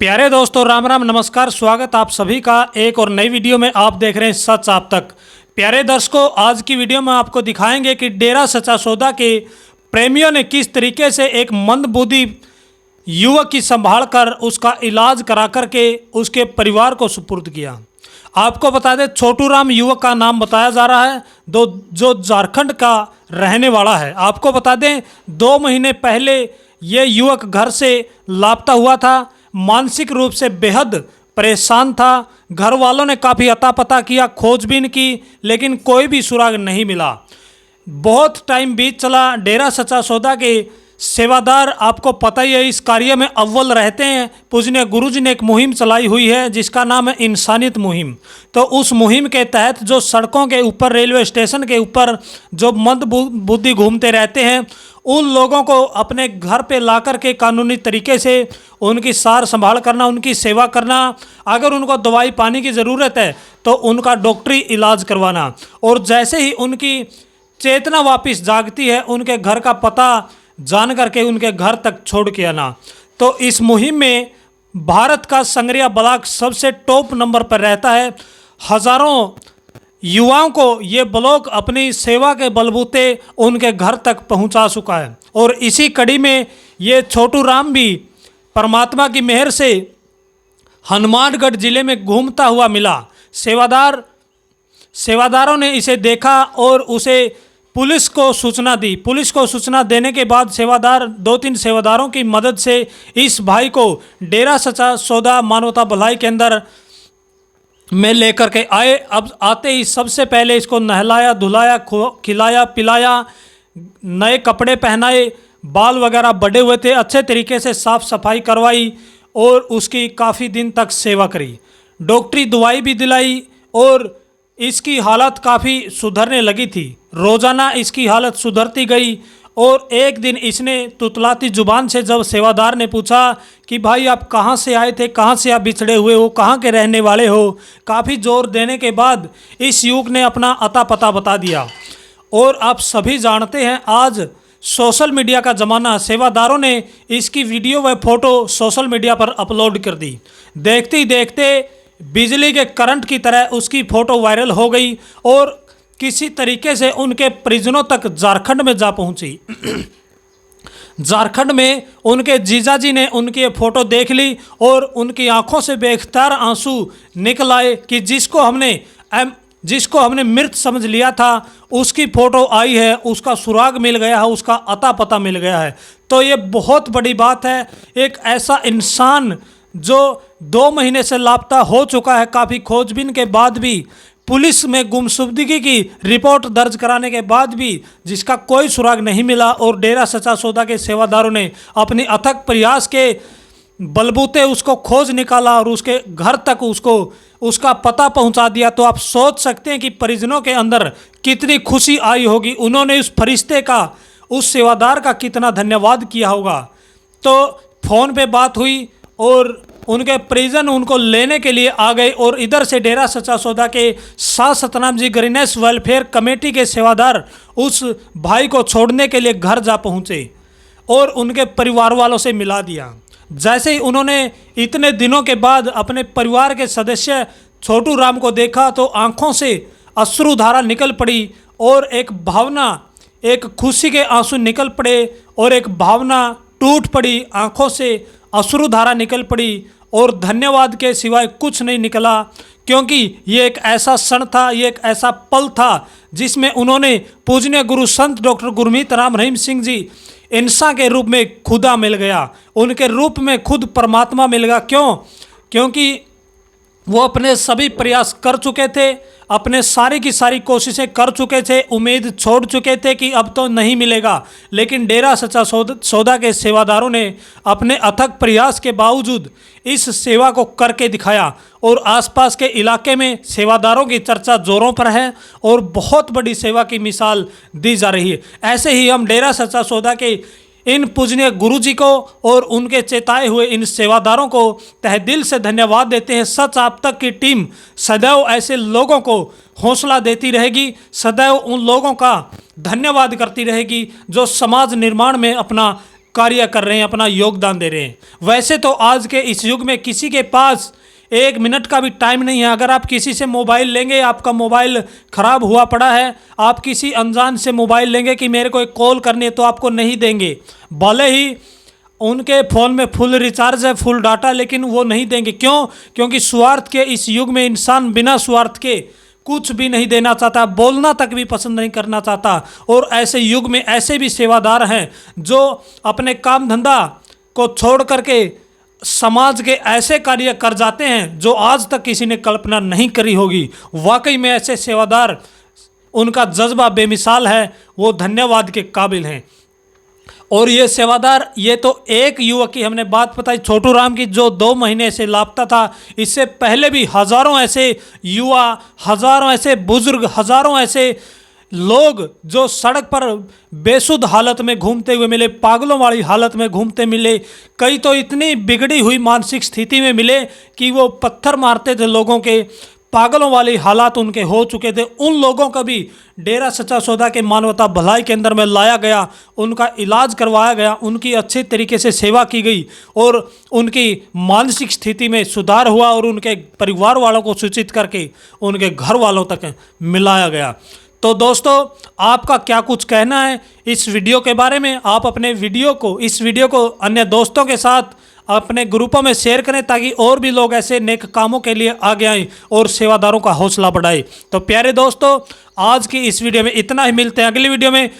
प्यारे दोस्तों, राम राम, नमस्कार। स्वागत आप सभी का एक और नई वीडियो में। आप देख रहे हैं सच आप तक। प्यारे दर्शकों, आज की वीडियो में आपको दिखाएंगे कि डेरा सच्चा सौदा के प्रेमियों ने किस तरीके से एक मंदबुद्धि युवक की संभाल कर उसका इलाज करा करके उसके परिवार को सुपुर्द किया। आपको बता दें, छोटू राम युवक का नाम बताया जा रहा है, जो झारखंड का रहने वाला है। आपको बता दें, 2 महीने पहले ये युवक घर से लापता हुआ था। मानसिक रूप से बेहद परेशान था। घर वालों ने काफ़ी अता पता किया, खोजबीन की, लेकिन कोई भी सुराग नहीं मिला। बहुत टाइम बीत चला। डेरा सच्चा सौदा के सेवादार, आपको पता ही है, इस कार्य में अव्वल रहते हैं। पूजनीय गुरुजी ने एक मुहिम चलाई हुई है जिसका नाम है इंसानियत मुहिम। तो उस मुहिम के तहत जो सड़कों के ऊपर, रेलवे स्टेशन के ऊपर जो मंदबुद्धि घूमते रहते हैं, उन लोगों को अपने घर पे ला कर के कानूनी तरीके से उनकी सार संभाल करना, उनकी सेवा करना, अगर उनको दवाई पानी की ज़रूरत है तो उनका डॉक्टरी इलाज करवाना, और जैसे ही उनकी चेतना वापस जागती है, उनके घर का पता जान करके उनके घर तक छोड़ के आना। तो इस मुहिम में भारत का संगरिया ब्लॉक सबसे टॉप नंबर पर रहता है। हज़ारों युवाओं को ये ब्लॉक अपनी सेवा के बलबूते उनके घर तक पहुंचा चुका है। और इसी कड़ी में ये छोटू राम भी परमात्मा की मेहर से हनुमानगढ़ जिले में घूमता हुआ मिला। सेवादारों ने इसे देखा और उसे पुलिस को सूचना दी। पुलिस को सूचना देने के बाद सेवादार 2-3 सेवादारों की मदद से इस भाई को डेरा सच्चा सौदा मानवता भलाई के अंदर में लेकर के आए। अब आते ही सबसे पहले इसको नहलाया, धुलाया, खिलाया, पिलाया, नए कपड़े पहनाए, बाल वगैरह बड़े हुए थे, अच्छे तरीके से साफ़ सफाई करवाई और उसकी काफ़ी दिन तक सेवा करी। डॉक्टरी दवाई भी दिलाई और इसकी हालत काफ़ी सुधरने लगी थी। रोज़ाना इसकी हालत सुधरती गई। और एक दिन इसने तुतलाती जुबान से जब सेवादार ने पूछा कि भाई आप कहाँ से आए थे, कहाँ से आप बिछड़े हुए हो, कहाँ के रहने वाले हो, काफ़ी जोर देने के बाद इस युवक ने अपना अता पता बता दिया। और आप सभी जानते हैं, आज सोशल मीडिया का ज़माना। सेवादारों ने इसकी वीडियो व फ़ोटो सोशल मीडिया पर अपलोड कर दी। देखते ही देखते बिजली के करंट की तरह उसकी फ़ोटो वायरल हो गई और किसी तरीके से उनके परिजनों तक झारखंड में जा पहुंची। झारखंड में उनके जीजाजी ने उनकी फ़ोटो देख ली और उनकी आंखों से बेख्तियार आंसू निकल आए कि जिसको हमने मृत समझ लिया था, उसकी फ़ोटो आई है, उसका सुराग मिल गया है, उसका अता पता मिल गया है। तो ये बहुत बड़ी बात है। एक ऐसा इंसान जो 2 महीने से लापता हो चुका है, काफ़ी खोजबीन के बाद भी, पुलिस में गुमशुदगी की रिपोर्ट दर्ज कराने के बाद भी जिसका कोई सुराग नहीं मिला, और डेरा सच्चा सौदा के सेवादारों ने अपनी अथक प्रयास के बलबूते उसको खोज निकाला और उसके घर तक उसका पता पहुंचा दिया। तो आप सोच सकते हैं कि परिजनों के अंदर कितनी खुशी आई होगी। उन्होंने उस फरिश्ते का, उस सेवादार का कितना धन्यवाद किया होगा। तो फ़ोन पे बात हुई और उनके परिजन उनको लेने के लिए आ गए, और इधर से डेरा सच्चा सौदा के Shah Satnam ji greenish welfare committee के सेवादार उस भाई को छोड़ने के लिए घर जा पहुँचे और उनके परिवार वालों से मिला दिया। जैसे ही उन्होंने इतने दिनों के बाद अपने परिवार के सदस्य छोटू राम को देखा तो आंखों से अश्रुधारा निकल पड़ी और एक भावना, एक खुशी के आंसू निकल पड़े और एक भावना टूट पड़ी, आंखों से अश्रुधारा निकल पड़ी और धन्यवाद के सिवाय कुछ नहीं निकला। क्योंकि ये एक ऐसा क्षण था, ये एक ऐसा पल था जिसमें उन्होंने पूजनीय गुरु संत डॉक्टर गुरमीत राम रहीम सिंह जी इंसान के रूप में खुदा मिल गया, उनके रूप में खुद परमात्मा मिल गया। क्यों? क्योंकि वो अपने सभी प्रयास कर चुके थे, अपने सारी की सारी कोशिशें कर चुके थे, उम्मीद छोड़ चुके थे कि अब तो नहीं मिलेगा, लेकिन डेरा सच्चा सौदा के सेवादारों ने अपने अथक प्रयास के बावजूद इस सेवा को करके दिखाया। और आसपास के इलाके में सेवादारों की चर्चा जोरों पर है और बहुत बड़ी सेवा की मिसाल दी जा रही है। ऐसे ही हम डेरा सच्चा सौदा के इन पूजनीय गुरुजी को और उनके चेताए हुए इन सेवादारों को तहे दिल से धन्यवाद देते हैं। सच आप तक की टीम सदैव ऐसे लोगों को हौसला देती रहेगी, सदैव उन लोगों का धन्यवाद करती रहेगी जो समाज निर्माण में अपना कार्य कर रहे हैं, अपना योगदान दे रहे हैं। वैसे तो आज के इस युग में किसी के पास 1 मिनट का भी टाइम नहीं है। अगर आप किसी से मोबाइल लेंगे, आपका मोबाइल ख़राब हुआ पड़ा है, आप किसी अनजान से मोबाइल लेंगे कि मेरे को एक कॉल करनी है, तो आपको नहीं देंगे। भले ही उनके फ़ोन में फुल रिचार्ज है, फुल डाटा, लेकिन वो नहीं देंगे। क्यों? क्योंकि स्वार्थ के इस युग में इंसान बिना स्वार्थ के कुछ भी नहीं देना चाहता, बोलना तक भी पसंद नहीं करना चाहता। और ऐसे युग में ऐसे भी सेवादार हैं जो अपने काम धंधा को छोड़ करके समाज के ऐसे कार्य कर जाते हैं जो आज तक किसी ने कल्पना नहीं करी होगी। वाकई में ऐसे सेवादार, उनका जज्बा बेमिसाल है, वो धन्यवाद के काबिल हैं। और ये सेवादार, ये तो एक युवक की हमने बात बताई, छोटू राम की, जो 2 महीने से लापता था। इससे पहले भी हज़ारों ऐसे युवा, हज़ारों ऐसे बुजुर्ग, हज़ारों ऐसे लोग जो सड़क पर बेसुध हालत में घूमते हुए मिले, पागलों वाली हालत में घूमते मिले। कई तो इतनी बिगड़ी हुई मानसिक स्थिति में मिले कि वो पत्थर मारते थे लोगों के, पागलों वाली हालात उनके हो चुके थे। उन लोगों को भी डेरा सच्चा सौदा के मानवता भलाई केंद्र में लाया गया, उनका इलाज करवाया गया, उनकी अच्छे तरीके से सेवा की गई और उनकी मानसिक स्थिति में सुधार हुआ और उनके परिवार वालों को सूचित करके उनके घर वालों तक मिलाया गया। तो दोस्तों, आपका क्या कुछ कहना है इस वीडियो के बारे में? आप अपने इस वीडियो को अन्य दोस्तों के साथ अपने ग्रुपों में शेयर करें ताकि और भी लोग ऐसे नेक कामों के लिए आगे आएं और सेवादारों का हौसला बढ़ाएं। तो प्यारे दोस्तों, आज की इस वीडियो में इतना ही। मिलते हैं अगली वीडियो में।